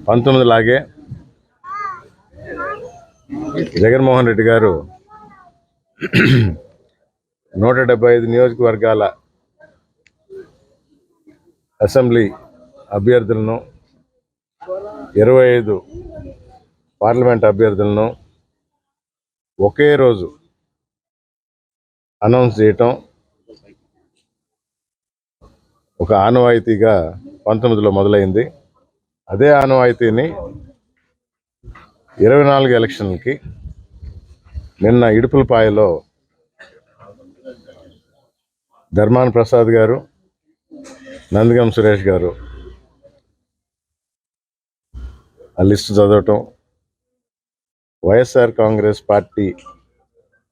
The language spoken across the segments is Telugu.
19 లాగే జగన్మోహన్ రెడ్డి గారు 175 నియోజకవర్గాల అసెంబ్లీ అభ్యర్థులను 25 పార్లమెంట్ అభ్యర్థులను ఒకే రోజు అనౌన్స్ చేయటం ఒక ఆనవాయితీగా 19లో మొదలైంది. అదే ఆనవాయితీని 24 ఎలక్షన్లకి నిన్న ఇడుపులపాయలో ధర్మాన ప్రసాద్ గారు, నందిగం సురేష్ గారు ఆ లిస్టు చదవటం, వైఎస్ఆర్ కాంగ్రెస్ పార్టీ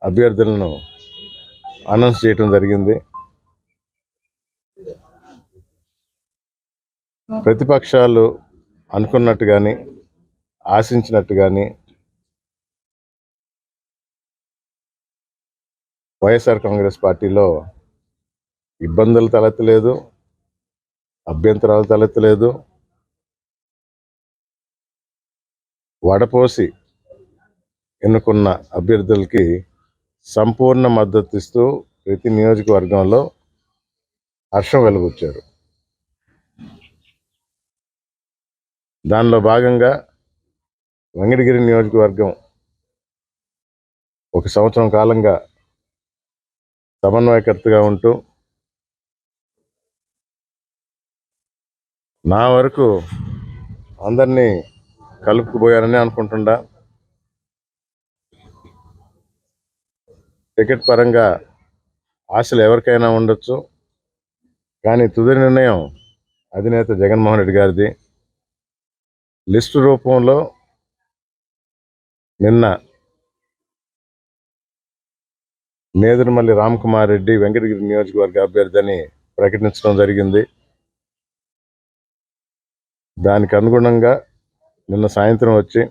అభ్యర్థులను అనౌన్స్ చేయటం జరిగింది. ప్రతిపక్షాలు అనుకున్నట్టు కానీ ఆశించినట్టు కానీ వైఎస్ఆర్ కాంగ్రెస్ పార్టీలో ఇబ్బందులు తలెత్తలేదు, అభ్యంతరాలు తలెత్తలేదు. వడపోసి ఎన్నుకున్న అభ్యర్థులకి సంపూర్ణ మద్దతు ఇస్తూ ప్రతి నియోజకవర్గంలో హర్షం వెలుగుచ్చారు. దానిలో భాగంగా వెంకటగిరి నియోజకవర్గం 1 సంవత్సరం కాలంగా సమన్వయకర్తగా ఉంటూ నా వరకు అందరినీ కలుపుకుపోయానని అనుకుంటుండా. టికెట్ పరంగా ఆశలు ఎవరికైనా ఉండొచ్చు, కానీ తుది నిర్ణయం అధినేత జగన్మోహన్ రెడ్డి గారిది. లిస్టు రూపంలో నిన్న నేదురుమల్లి రామ్కుమార్ రెడ్డి వెంకటగిరి నియోజకవర్గ అభ్యర్థి అని ప్రకటించడం జరిగింది. దానికి అనుగుణంగా నిన్న సాయంత్రం వచ్చి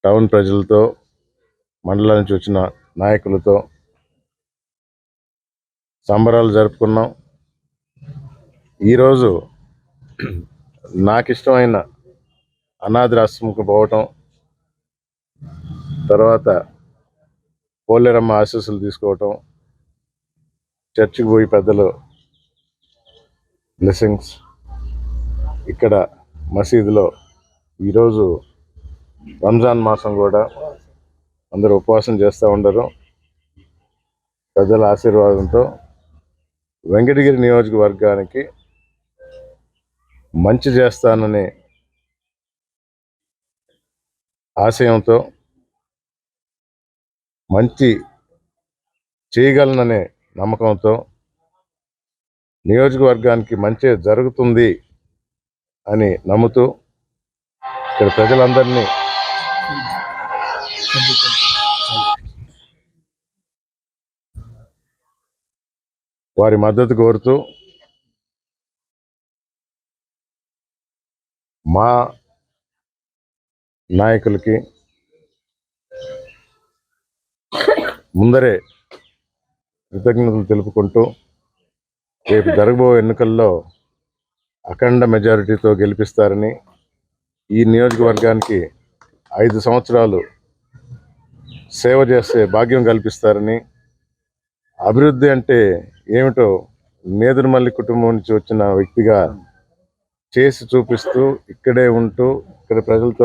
టౌన్ ప్రజలతో, మండలం నుంచి వచ్చిన నాయకులతో సంబరాలు జరుపుకున్నాం. ఈరోజు నాకు ఇష్టమైన అనాథ ఆశ్రమంకు పోవటం, తర్వాత పోలేరమ్మ ఆశీస్సులు తీసుకోవటం, చర్చికి పోయి పెద్దలు బ్లెస్సింగ్స్, ఇక్కడ మసీదులో ఈరోజు రంజాన్ మాసం కూడా అందరూ ఉపవాసం చేస్తూ ఉండరు. పెద్దల ఆశీర్వాదంతో వెంకటగిరి నియోజకవర్గానికి మంచి చేస్తాననే ఆశయంతో, మంచి చేయగలననే నమ్మకంతో, నియోజకవర్గానికి మంచి జరుగుతుంది అని నమ్ముతూ ఇక్కడ ప్రజలందరినీ వారి మద్దతు కోరుతూ మా నాయకులకి ముందరే కృతజ్ఞతలు తెలుపుకుంటూ రేపు జరగబోయే ఎన్నికల్లో అఖండ మెజారిటీతో గెలిపిస్తారని, ఈ నియోజకవర్గానికి 5 సంవత్సరాలు సేవ చేసే భాగ్యం కల్పిస్తారని, అభివృద్ధి అంటే ఏమిటో నేదురుమల్లి కుటుంబం నుంచి వచ్చిన వ్యక్తిగా చేసి చూపిస్తూ ఇక్కడే ఉంటూ ఇక్కడ ప్రజలతో